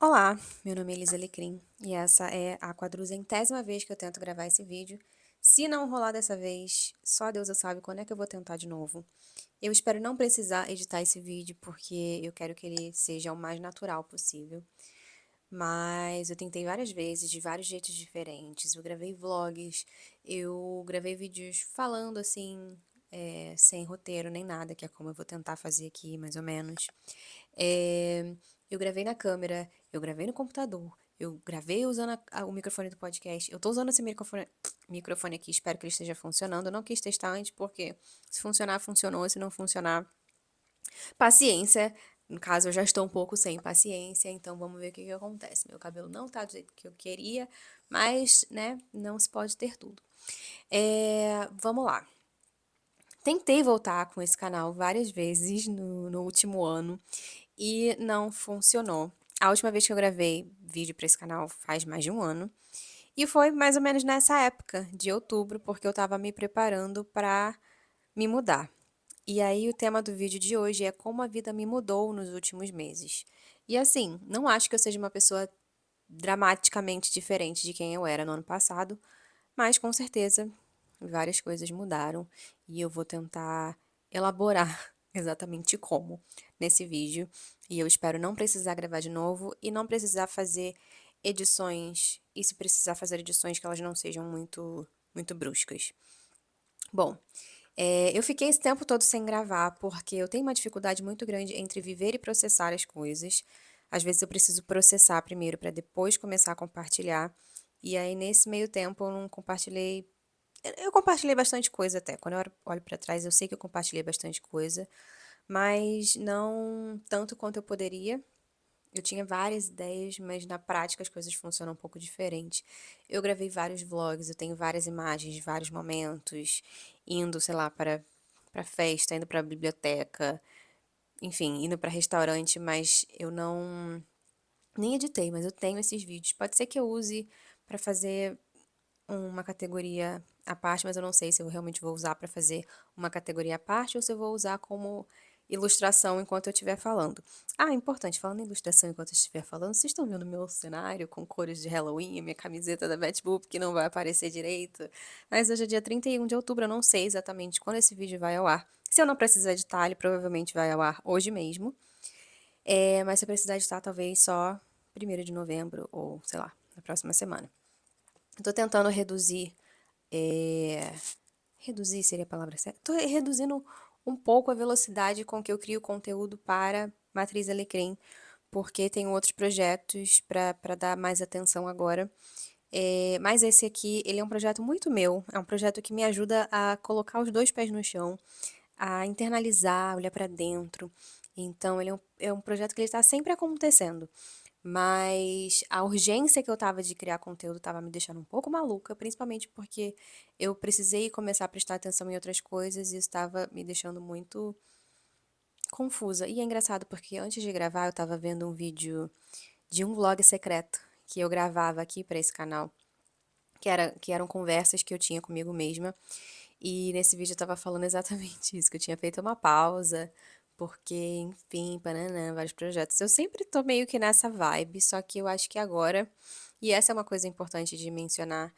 Olá, meu nome é Elisa Alecrim e essa é a 400ª vez que eu tento gravar esse vídeo. Se não rolar dessa vez, só Deus sabe quando é que eu vou tentar de novo. Eu espero não precisar editar esse vídeo porque eu quero que ele seja o mais natural possível. Mas eu tentei várias vezes, de vários jeitos diferentes. Eu gravei vlogs, eu gravei vídeos falando assim, sem roteiro nem nada, que é como eu vou tentar fazer aqui, mais ou menos. É, eu gravei na câmera, eu gravei no computador, eu gravei usando o microfone do podcast. Eu tô usando esse microfone aqui, espero que ele esteja funcionando. Eu não quis testar antes, porque se funcionar, funcionou. Se não funcionar, paciência. No caso, eu já estou um pouco sem paciência, então vamos ver o que acontece. Meu cabelo não tá do jeito que eu queria, mas, né, não se pode ter tudo. Vamos lá. Tentei voltar com esse canal várias vezes no último ano e não funcionou. A última vez que eu gravei vídeo para esse canal faz mais de um ano. E foi mais ou menos nessa época, de outubro, porque eu estava me preparando para me mudar. E aí o tema do vídeo de hoje é como a vida me mudou nos últimos meses. E assim, não acho que eu seja uma pessoa dramaticamente diferente de quem eu era no ano passado, mas com certeza várias coisas mudaram e eu vou tentar elaborar exatamente como nesse vídeo. E eu espero não precisar gravar de novo e não precisar fazer edições, e se precisar fazer edições que elas não sejam muito bruscas. Bom, eu fiquei esse tempo todo sem gravar porque eu tenho uma dificuldade muito grande entre viver e processar as coisas. Às vezes eu preciso processar primeiro para depois começar a compartilhar. E aí, nesse meio tempo, eu não compartilhei. Eu compartilhei bastante coisa até. Quando eu olho para trás, eu sei que eu compartilhei bastante coisa, mas não tanto quanto eu poderia. Eu tinha várias ideias, mas na prática as coisas funcionam um pouco diferente. Eu gravei vários vlogs, eu tenho várias imagens de vários momentos, indo, sei lá, para festa, indo para biblioteca, enfim, indo para restaurante, mas eu não nem editei, mas eu tenho esses vídeos. Pode ser que eu use para fazer uma categoria à parte, mas eu não sei se eu realmente vou usar para fazer uma categoria à parte ou se eu vou usar como ilustração enquanto eu estiver falando. Ah, importante, falando em ilustração enquanto eu estiver falando, vocês estão vendo meu cenário com cores de Halloween, a minha camiseta da Betty Boop que não vai aparecer direito, mas hoje é dia 31 de outubro, eu não sei exatamente quando esse vídeo vai ao ar. Se eu não precisar editar, ele provavelmente vai ao ar hoje mesmo, mas se eu precisar editar, talvez só 1º de novembro ou, sei lá, na próxima semana. Eu tô tentando reduzir reduzir seria a palavra certa? Tô reduzindo um pouco a velocidade com que eu crio conteúdo para Matriz Alecrim, porque tenho outros projetos para dar mais atenção agora. Mas esse aqui, ele é um projeto muito meu, é um projeto que me ajuda a colocar os dois pés no chão, a internalizar, olhar para dentro. Então, ele é um projeto que ele está sempre acontecendo. Mas a urgência que eu tava de criar conteúdo tava me deixando um pouco maluca, principalmente porque eu precisei começar a prestar atenção em outras coisas e isso estava me deixando muito confusa. E é engraçado porque antes de gravar eu tava vendo um vídeo de um vlog secreto que eu gravava aqui para esse canal, que eram conversas que eu tinha comigo mesma. E nesse vídeo eu tava falando exatamente isso, que eu tinha feito uma pausa, porque, enfim, pananã, vários projetos. Eu sempre tô meio que nessa vibe, só que eu acho que agora, e essa é uma coisa importante de mencionar,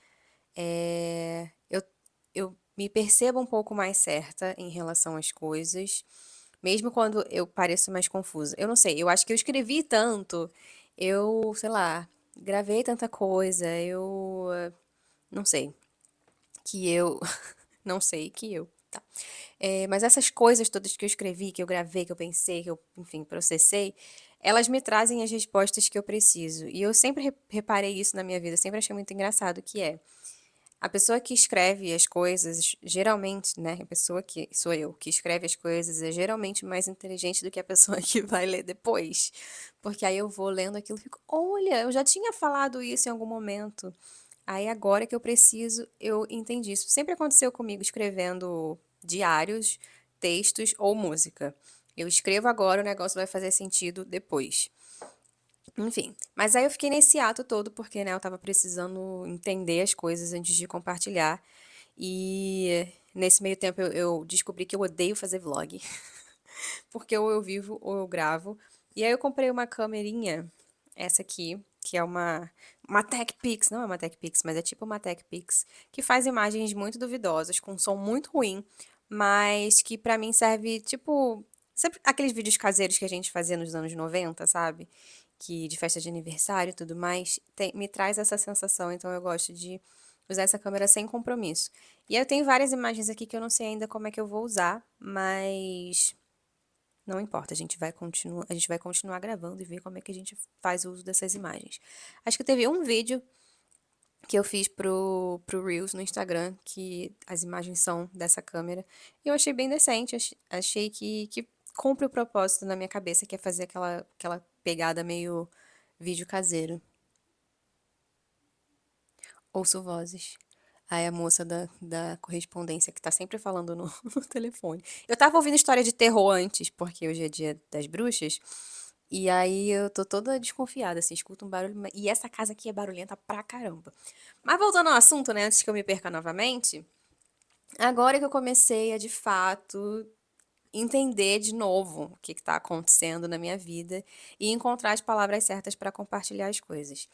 eu me percebo um pouco mais certa em relação às coisas, mesmo quando eu pareço mais confusa. Eu não sei, eu acho que eu escrevi tanto, sei lá, gravei tanta coisa, não sei, que eu não sei que eu, tá. Mas essas coisas todas que eu escrevi, que eu gravei, que eu pensei, que eu, enfim, processei, elas me trazem as respostas que eu preciso. E eu sempre reparei isso na minha vida, sempre achei muito engraçado, que é a pessoa que escreve as coisas, geralmente, né, a pessoa que sou eu, que escreve as coisas, é geralmente mais inteligente do que a pessoa que vai ler depois. Porque aí eu vou lendo aquilo e fico, olha, eu já tinha falado isso em algum momento. Aí agora que eu preciso, eu entendi. Isso sempre aconteceu comigo escrevendo diários, textos ou música. Eu escrevo agora, o negócio vai fazer sentido depois. Enfim, mas aí eu fiquei nesse ato todo porque, né, eu tava precisando entender as coisas antes de compartilhar. E nesse meio tempo eu descobri que eu odeio fazer vlog, porque ou eu vivo ou eu gravo. E aí eu comprei uma câmerinha, essa aqui, que é uma Tech Pix, não é uma Tech Pix, mas é tipo uma Tech Pix, que faz imagens muito duvidosas, com som muito ruim, mas que pra mim serve tipo, sempre aqueles vídeos caseiros que a gente fazia nos anos 90, sabe? Que de festa de aniversário e tudo mais, me traz essa sensação, então eu gosto de usar essa câmera sem compromisso. E aí eu tenho várias imagens aqui que eu não sei ainda como é que eu vou usar, mas não importa, a gente vai continuar gravando e ver como é que a gente faz o uso dessas imagens. Acho que teve um vídeo que eu fiz pro Reels no Instagram, que as imagens são dessa câmera. E eu achei bem decente, achei que cumpre o propósito na minha cabeça, que é fazer aquela pegada meio vídeo caseiro. Ouço vozes. Aí a moça da correspondência que tá sempre falando no, no telefone. Eu tava ouvindo história de terror antes, porque hoje é dia das bruxas. E aí eu tô toda desconfiada, assim, escuto um barulho. E essa casa aqui é barulhenta pra caramba. Mas voltando ao assunto, né, antes que eu me perca novamente, agora que eu comecei a de fato entender de novo o que tá acontecendo na minha vida e encontrar as palavras certas pra compartilhar as coisas.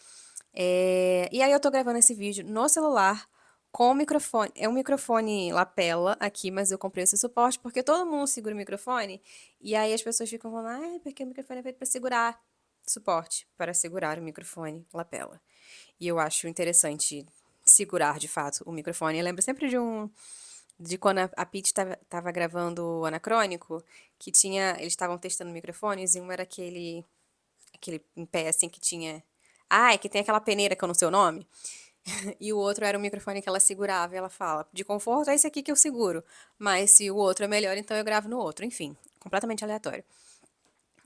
E aí eu tô gravando esse vídeo no celular com o microfone. É um microfone lapela aqui, mas eu comprei esse suporte porque todo mundo segura o microfone. E aí as pessoas ficam falando, ah, porque o microfone é feito pra segurar. Suporte para segurar o microfone lapela. E eu acho interessante segurar de fato o microfone. Eu lembro sempre de quando a Pitty tava gravando o Anacrônico, que tinha. Eles estavam testando microfones, e um era aquele em pé assim que tinha. Ah, é que tem aquela peneira que eu não sei o nome. E o outro era o microfone que ela segurava e ela fala: de conforto é esse aqui que eu seguro. Mas se o outro é melhor, então eu gravo no outro. Enfim, completamente aleatório.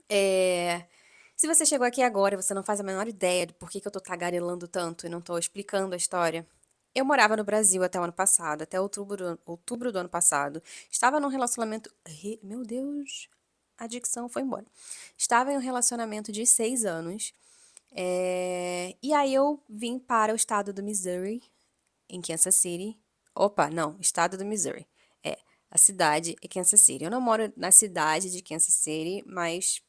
É, Se você chegou aqui agora e você não faz a menor ideia do porquê que eu tô tagarelando tanto e não tô explicando a história, eu morava no Brasil até o ano passado, até outubro do ano passado. Estava num relacionamento. Meu Deus, a dicção foi embora. Estava em um relacionamento de 6 anos. E aí eu vim para o estado do Missouri, em Kansas City. Opa, não, estado do Missouri. É, a cidade é Kansas City. Eu não moro na cidade de Kansas City, mas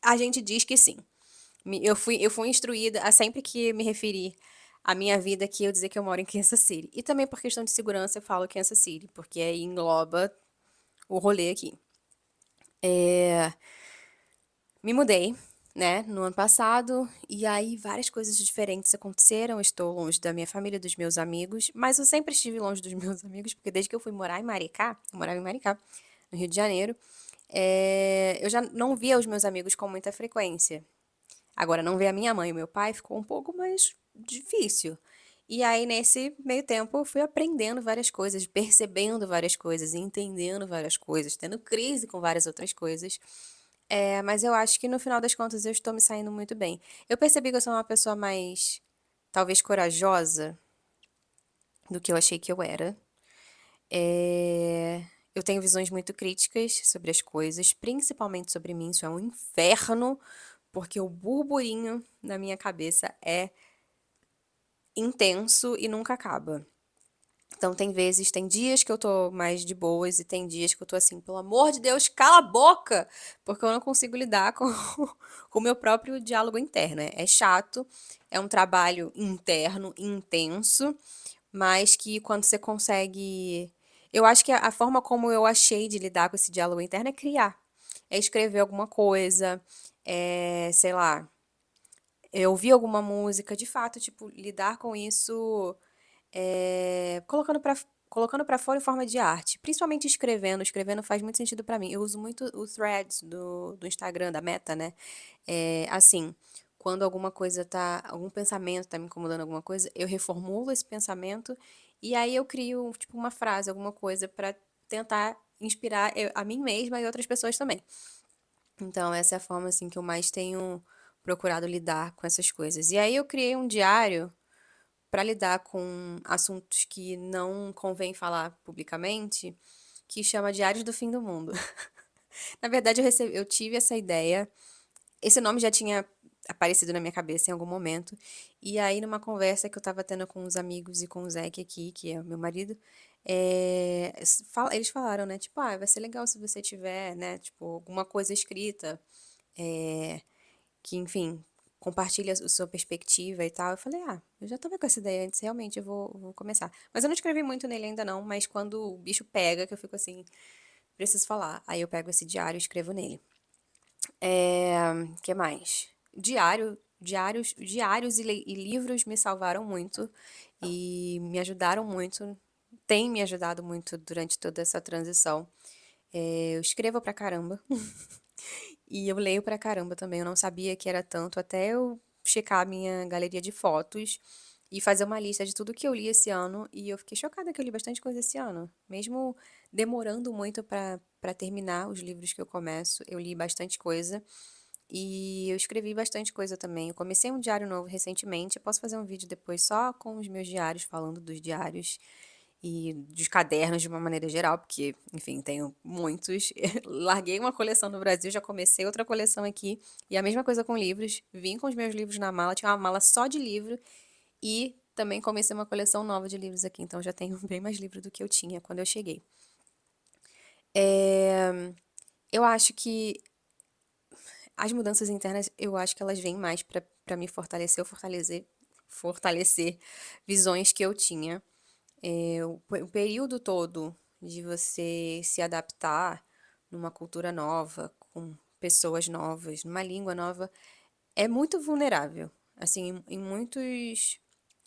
a gente diz que sim. Eu fui instruída a sempre que me referir à minha vida que eu dizer que eu moro em Kansas City. E também por questão de segurança eu falo Kansas City, porque aí engloba o rolê aqui. Me mudei, né, no ano passado, e aí várias coisas diferentes aconteceram. Estou longe da minha família, dos meus amigos, mas eu sempre estive longe dos meus amigos, porque desde que eu fui morar em Maricá, eu morava em Maricá, no Rio de Janeiro, eu já não via os meus amigos com muita frequência. Agora, não ver a minha mãe e o meu pai ficou um pouco mais difícil. E aí, nesse meio tempo, eu fui aprendendo várias coisas, percebendo várias coisas, entendendo várias coisas, tendo crise com várias outras coisas. Mas eu acho que no final das contas eu estou me saindo muito bem. Eu percebi que eu sou uma pessoa mais, talvez, corajosa do que eu achei que eu era. Eu tenho visões muito críticas sobre as coisas, principalmente sobre mim. Isso é um inferno, porque o burburinho na minha cabeça é intenso e nunca acaba. Então tem dias que eu tô mais de boas e tem dias que eu tô assim, pelo amor de Deus, cala a boca! Porque eu não consigo lidar com com o meu próprio diálogo interno. É chato, é um trabalho interno, intenso, mas que quando você consegue. Eu acho que a forma como eu achei de lidar com esse diálogo interno é criar. É escrever alguma coisa, sei lá, ouvir alguma música, de fato, tipo, lidar com isso colocando pra fora em forma de arte, principalmente escrevendo. Escrevendo faz muito sentido pra mim. Eu uso muito o Threads do Instagram, da Meta, né? Assim, quando algum pensamento tá me incomodando alguma coisa, eu reformulo esse pensamento e aí eu crio, tipo, uma frase, alguma coisa pra tentar inspirar a mim mesma e outras pessoas também. Então, essa é a forma, assim, que eu mais tenho procurado lidar com essas coisas. E aí eu criei um diário para lidar com assuntos que não convém falar publicamente, que chama Diários do Fim do Mundo. Na verdade, eu tive essa ideia, esse nome já tinha aparecido na minha cabeça em algum momento, e aí numa conversa que eu tava tendo com os amigos e com o Zeke aqui, que é o meu marido, eles falaram, né, tipo, vai ser legal se você tiver, né, tipo, alguma coisa escrita, é, que, enfim, compartilha a sua perspectiva e tal. Eu falei, eu já tava com essa ideia antes, realmente eu vou começar. Mas eu não escrevi muito nele ainda não, mas quando o bicho pega, que eu fico assim, preciso falar. Aí eu pego esse diário e escrevo nele. Que mais? Diários e livros me salvaram muito e me ajudaram muito, tem me ajudado muito durante toda essa transição. Eu escrevo pra caramba e eu leio pra caramba também. Eu não sabia que era tanto até eu checar a minha galeria de fotos e fazer uma lista de tudo que eu li esse ano. E eu fiquei chocada que eu li bastante coisa esse ano. Mesmo demorando muito pra terminar os livros que eu começo, eu li bastante coisa. E eu escrevi bastante coisa também. Eu comecei um diário novo recentemente. Eu posso fazer um vídeo depois só com os meus diários, falando dos diários e dos cadernos de uma maneira geral, porque, enfim, tenho muitos. Larguei uma coleção no Brasil, já comecei outra coleção aqui. E a mesma coisa com livros. Vim com os meus livros na mala, tinha uma mala só de livro. E também comecei uma coleção nova de livros aqui, então já tenho bem mais livro do que eu tinha quando eu cheguei. É, Eu acho que as mudanças internas, eu acho que elas vêm mais para me fortalecer ou fortalecer visões que eu tinha. O período todo de você se adaptar numa cultura nova, com pessoas novas, numa língua nova, é muito vulnerável. Assim, em muitos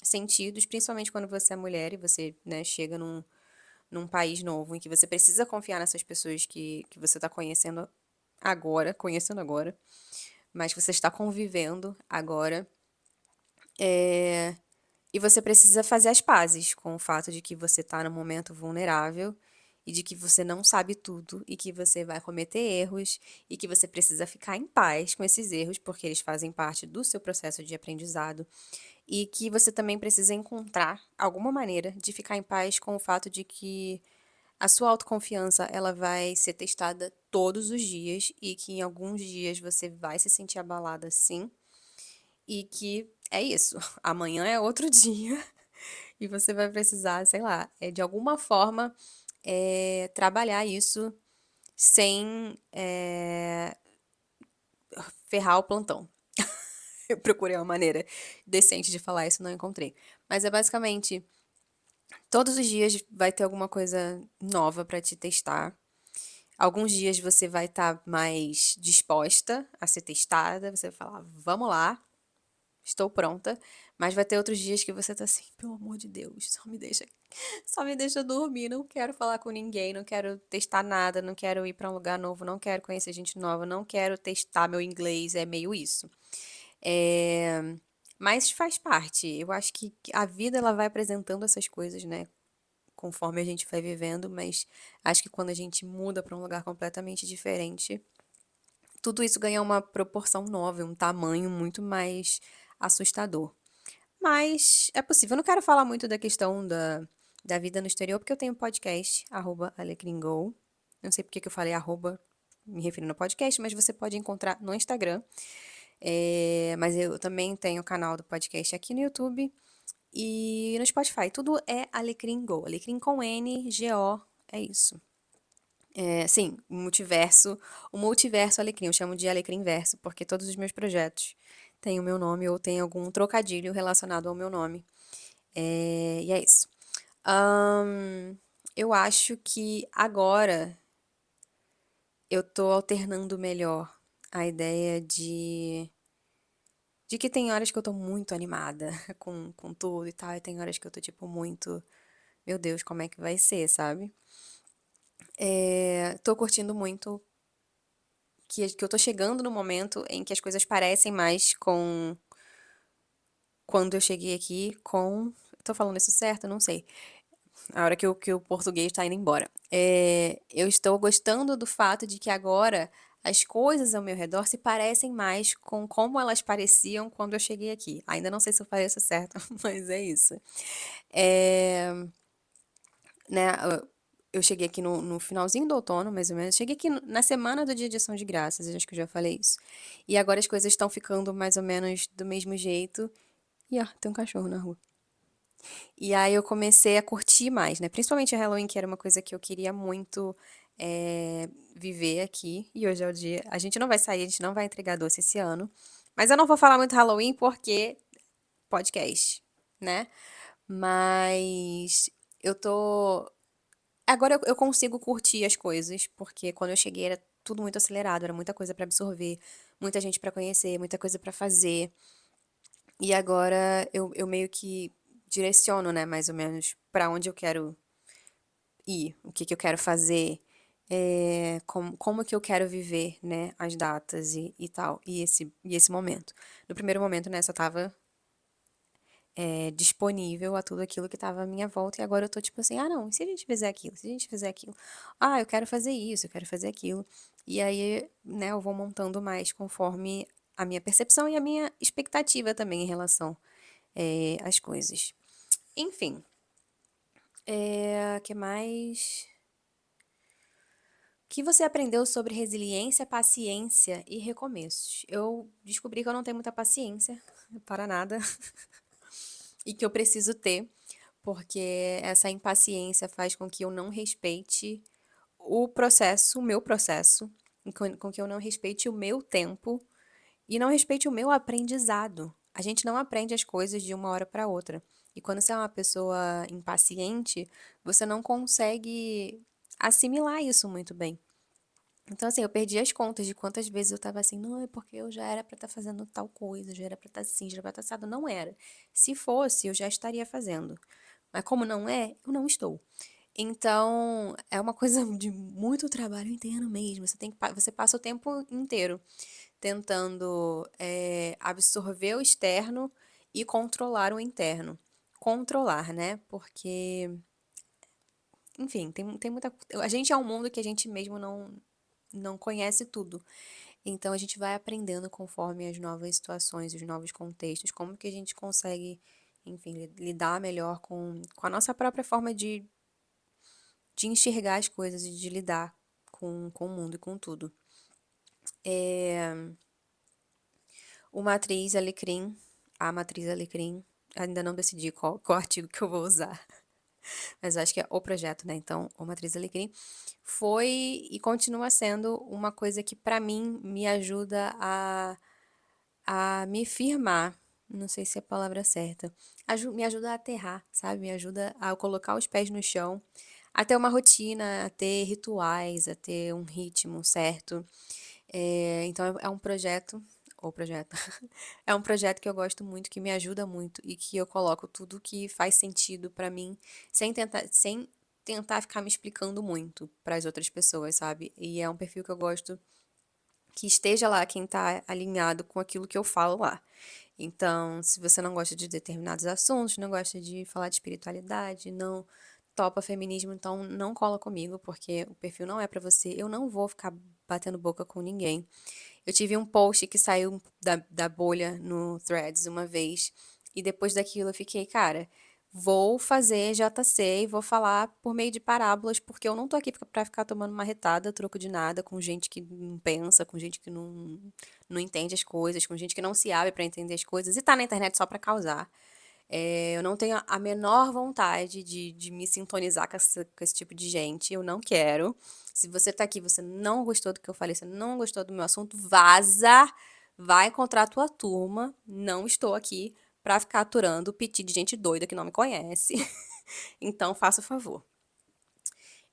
sentidos, principalmente quando você é mulher e você, né, chega num país novo, em que você precisa confiar nessas pessoas que você está conhecendo agora, mas que você está convivendo agora. E você precisa fazer as pazes com o fato de que você está num momento vulnerável e de que você não sabe tudo e que você vai cometer erros e que você precisa ficar em paz com esses erros, porque eles fazem parte do seu processo de aprendizado e que você também precisa encontrar alguma maneira de ficar em paz com o fato de que a sua autoconfiança, ela vai ser testada todos os dias e que em alguns dias você vai se sentir abalada sim, e que é isso, amanhã é outro dia e você vai precisar, sei lá, de alguma forma trabalhar isso sem ferrar o plantão. Eu procurei uma maneira decente de falar isso, não encontrei. Mas é basicamente, todos os dias vai ter alguma coisa nova pra te testar. Alguns dias você vai estar mais disposta a ser testada, você vai falar, vamos lá, estou pronta. Mas vai ter outros dias que você tá assim, pelo amor de Deus, só me deixa dormir, não quero falar com ninguém, não quero testar nada, não quero ir pra um lugar novo, não quero conhecer gente nova, não quero testar meu inglês, é meio isso. É, Mas faz parte. Eu acho que a vida ela vai apresentando essas coisas, né? Conforme a gente vai vivendo, mas acho que quando a gente muda pra um lugar completamente diferente, tudo isso ganha uma proporção nova, um tamanho muito mais assustador. Mas é possível. Eu não quero falar muito da questão da vida no exterior, porque eu tenho um podcast, @alecrimgo. Não sei por que que eu falei arroba, me referindo ao podcast, mas você pode encontrar no Instagram. Mas eu também tenho o canal do podcast aqui no YouTube e no Spotify. Tudo é Alecrim Go. Alecrim com N, G-O, é isso. Sim, o multiverso Alecrim. Eu chamo de Alecrim Verso, porque todos os meus projetos têm o meu nome ou tem algum trocadilho relacionado ao meu nome. E é isso. Eu acho que agora eu tô alternando melhor a ideia de que tem horas que eu tô muito animada com tudo e tal, e tem horas que eu tô tipo muito, meu Deus, como é que vai ser, sabe? Tô curtindo muito que eu tô chegando no momento em que as coisas parecem mais com quando eu cheguei aqui, com. Tô falando isso certo? Não sei. A hora que o português tá indo embora. Eu estou gostando do fato de que agora as coisas ao meu redor se parecem mais com como elas pareciam quando eu cheguei aqui. Ainda não sei se eu falei isso certo, mas é isso. É, né, eu cheguei aqui no finalzinho do outono, mais ou menos. Cheguei aqui na semana do Dia de Ação de Graças, eu acho que eu já falei isso. E agora as coisas estão ficando mais ou menos do mesmo jeito. E ó, tem um cachorro na rua. E aí eu comecei a curtir mais, né? Principalmente a Halloween, que era uma coisa que eu queria muito viver aqui. E hoje é o dia. A gente não vai sair, a gente não vai entregar doce esse ano. Mas eu não vou falar muito Halloween porque podcast, né? Mas eu tô. Agora eu consigo curtir as coisas, porque quando eu cheguei era tudo muito acelerado, era muita coisa pra absorver, muita gente pra conhecer, muita coisa pra fazer. E agora eu meio que direciono, né, mais ou menos, pra onde eu quero ir, o que que eu quero fazer, como que eu quero viver, né, as datas e tal, e esse momento. No primeiro momento, né, só tava disponível a tudo aquilo que estava à minha volta, e agora eu tô tipo assim, ah, não, e se a gente fizer aquilo? Se a gente fizer aquilo? Ah, eu quero fazer isso, eu quero fazer aquilo. E aí, né, eu vou montando mais conforme a minha percepção e a minha expectativa também em relação às coisas. Enfim, que mais? O que você aprendeu sobre resiliência, paciência e recomeços? Eu descobri que eu não tenho muita paciência para nada e que eu preciso ter, porque essa impaciência faz com que eu não respeite o processo, o meu processo, e com que eu não respeite o meu tempo e não respeite o meu aprendizado. A gente não aprende as coisas de uma hora para outra. E quando você é uma pessoa impaciente, você não consegue assimilar isso muito bem. Então, assim, eu perdi as contas de quantas vezes eu tava assim, não, é porque eu já era pra estar fazendo tal coisa, já era pra estar assim, já era pra estar assado. Não era. Se fosse, eu já estaria fazendo. Mas como não é, eu não estou. Então, é uma coisa de muito trabalho interno mesmo. Você passa o tempo inteiro tentando absorver o externo e controlar o interno. Controlar, né? Porque, enfim, tem muita. A gente é um mundo que a gente mesmo não conhece tudo. Então a gente vai aprendendo conforme as novas situações, os novos contextos, como que a gente consegue, enfim, lidar melhor com a nossa própria forma de enxergar as coisas e de lidar com o mundo e com tudo. O Matriz Alecrim, a Matriz Alecrim, ainda não decidi qual artigo que eu vou usar, mas acho que é o projeto, né? Então, o Matriz Alecrim foi e continua sendo uma coisa que, para mim, me ajuda a me firmar. Não sei se é a palavra certa. Me ajuda a aterrar, sabe? Me ajuda a colocar os pés no chão, a ter uma rotina, a ter rituais, a ter um ritmo certo. Então é um projeto, ou projeto, é um projeto que eu gosto muito, que me ajuda muito e que eu coloco tudo que faz sentido pra mim, sem tentar ficar me explicando muito para as outras pessoas, sabe? E é um perfil que eu gosto que esteja lá quem tá alinhado com aquilo que eu falo lá. Então, se você não gosta de determinados assuntos, não gosta de falar de espiritualidade, não topa feminismo, então não cola comigo, porque o perfil não é pra você. Eu não vou ficar batendo boca com ninguém. Eu tive um post que saiu da bolha no Threads uma vez, e depois daquilo eu fiquei, cara, vou fazer JC e vou falar por meio de parábolas, porque eu não tô aqui pra ficar tomando marretada, troco de nada, com gente que não pensa, com gente que não entende as coisas, com gente que não se abre pra entender as coisas e tá na internet só pra causar. Eu não tenho a menor vontade de me sintonizar com esse tipo de gente. Eu não quero. Se você tá aqui, você não gostou do que eu falei, você não gostou do meu assunto, vaza, vai encontrar a tua turma. Não estou aqui pra ficar aturando o piti de gente doida que não me conhece. Então, faça o favor.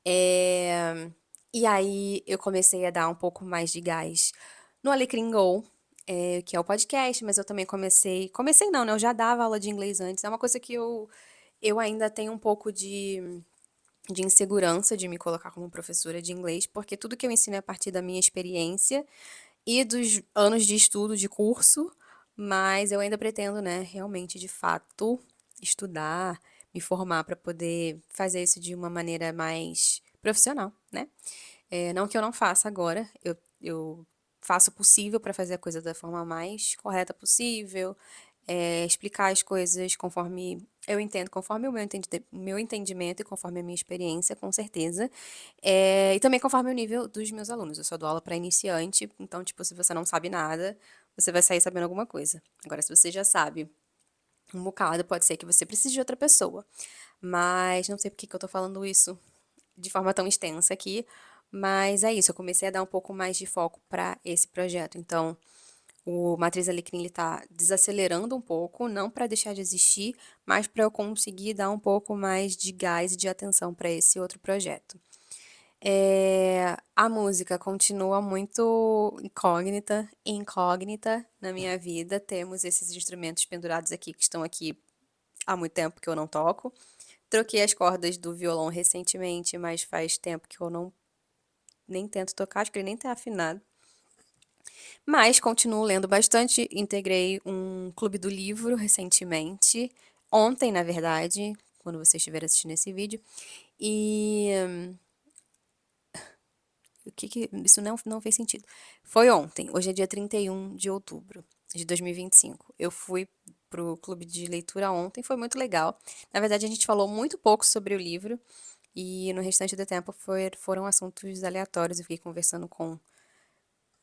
É, E aí eu comecei a dar um pouco mais de gás no Alecrim Go, que é o podcast, mas eu também comecei não, né? Eu já dava aula de inglês antes. É uma coisa que eu ainda tenho um pouco de insegurança de me colocar como professora de inglês, porque tudo que eu ensino é a partir da minha experiência e dos anos de estudo, de curso, mas eu ainda pretendo, né, realmente, de fato, estudar, me formar para poder fazer isso de uma maneira mais profissional, né? Não que eu não faça agora, eu faço o possível para fazer a coisa da forma mais correta possível, explicar as coisas conforme eu entendo, conforme o meu entendimento e conforme a minha experiência, com certeza. E também conforme o nível dos meus alunos. Eu só dou aula para iniciante, então, tipo, se você não sabe nada, você vai sair sabendo alguma coisa. Agora, se você já sabe um bocado, pode ser que você precise de outra pessoa. Mas não sei por que que eu tô falando isso de forma tão extensa aqui, mas é isso, eu comecei a dar um pouco mais de foco para esse projeto. Então, O Matriz Alecrim ele tá desacelerando um pouco, não para deixar de existir, mas para eu conseguir dar um pouco mais de gás e de atenção para esse outro projeto. A música continua muito incógnita na minha vida. Temos esses instrumentos pendurados aqui que estão aqui há muito tempo que eu não toco. Troquei as cordas do violão recentemente, mas faz tempo que eu não nem tento tocar, acho que ele nem tá afinado. Mas continuo lendo bastante, integrei um clube do livro recentemente, ontem, na verdade, quando você estiver assistindo esse vídeo. E isso não fez sentido. Foi ontem, hoje é dia 31 de outubro de 2025. Eu fui pro clube de leitura ontem, foi muito legal. Na verdade, a gente falou muito pouco sobre o livro e no restante do tempo foram assuntos aleatórios. Eu fiquei conversando com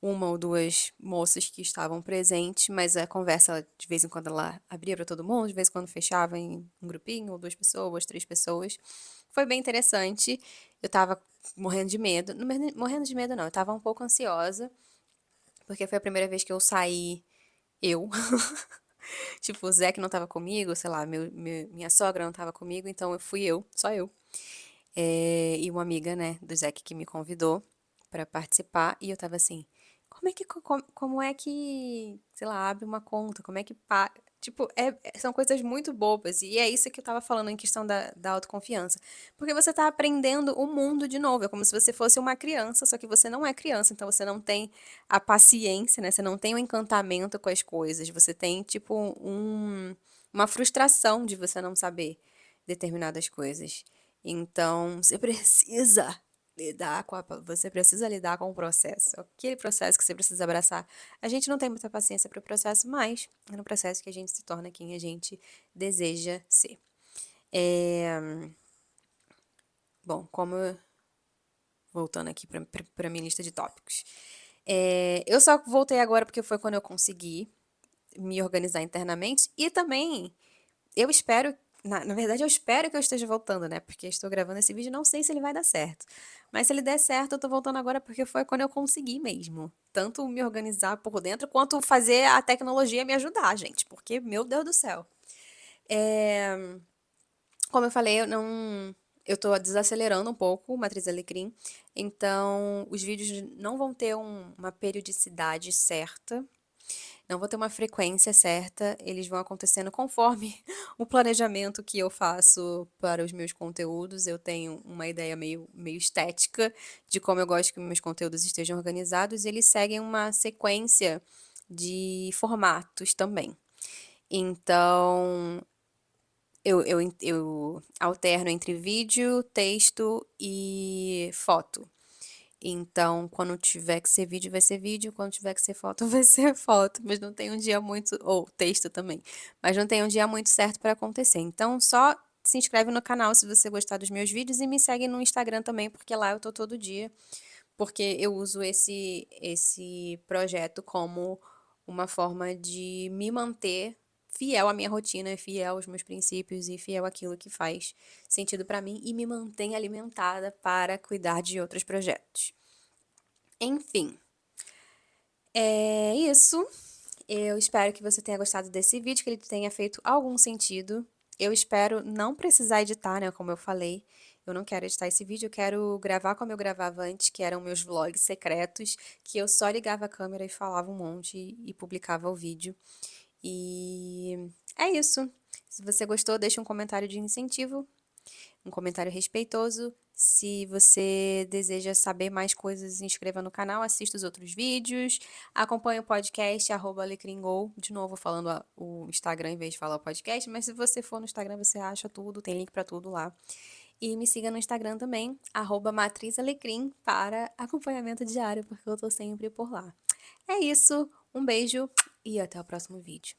uma ou duas moças que estavam presentes, mas a conversa de vez em quando ela abria para todo mundo, de vez em quando fechava em um grupinho, ou duas pessoas, três pessoas. Foi bem interessante. Eu tava morrendo de medo. Não, morrendo de medo não, eu tava um pouco ansiosa, porque foi a primeira vez que eu saí eu. Tipo, o Zé que não tava comigo, sei lá, minha sogra não tava comigo, então eu fui eu, só eu. E uma amiga, né, do Zé que me convidou pra participar, e eu tava assim, como é que, sei lá, abre uma conta, como é que tipo, são coisas muito bobas, e é isso que eu tava falando em questão da autoconfiança, porque você tá aprendendo o mundo de novo, é como se você fosse uma criança, só que você não é criança, então você não tem a paciência, né, você não tem o encantamento com as coisas, você tem, tipo, uma frustração de você não saber determinadas coisas. Então, você precisa lidar com o processo, aquele processo que você precisa abraçar. A gente não tem muita paciência para o processo, mas é no processo que a gente se torna quem a gente deseja ser. Bom, voltando aqui para minha lista de tópicos. Eu só voltei agora porque foi quando eu consegui me organizar internamente e também eu espero, na verdade, eu espero que eu esteja voltando, né? Porque estou gravando esse vídeo e não sei se ele vai dar certo. Mas se ele der certo, eu tô voltando agora porque foi quando eu consegui mesmo. Tanto me organizar por dentro, quanto fazer a tecnologia me ajudar, gente. Porque, meu Deus do céu. Como eu falei, eu tô desacelerando um pouco o Matriz Alecrim. Então, os vídeos não vão ter uma periodicidade certa. Não vou ter uma frequência certa, eles vão acontecendo conforme o planejamento que eu faço para os meus conteúdos. Eu tenho uma ideia meio estética de como eu gosto que meus conteúdos estejam organizados, e eles seguem uma sequência de formatos também. Então, eu alterno entre vídeo, texto e foto. Então, quando tiver que ser vídeo, vai ser vídeo, quando tiver que ser foto, vai ser foto, mas não tem um dia muito, ou texto também, mas não tem um dia muito certo para acontecer. Então, só se inscreve no canal se você gostar dos meus vídeos e me segue no Instagram também, porque lá eu tô todo dia, porque eu uso esse projeto como uma forma de me manter fiel à minha rotina, fiel aos meus princípios e fiel àquilo que faz sentido para mim e me mantém alimentada para cuidar de outros projetos. Enfim, é isso. Eu espero que você tenha gostado desse vídeo, que ele tenha feito algum sentido. Eu espero não precisar editar, né, como eu falei. Eu não quero editar esse vídeo, eu quero gravar como eu gravava antes, que eram meus vlogs secretos, que eu só ligava a câmera e falava um monte e publicava o vídeo. E é isso. Se você gostou, deixa um comentário de incentivo, um comentário respeitoso. Se você deseja saber mais coisas, se inscreva no canal, assista os outros vídeos, acompanhe o podcast, @alecrimgol, de novo falando o Instagram em vez de falar o podcast, mas se você for no Instagram, você acha tudo, tem link pra tudo lá. E me siga no Instagram também, @matrizalecrim, para acompanhamento diário, porque eu tô sempre por lá. É isso, um beijo e até o próximo vídeo.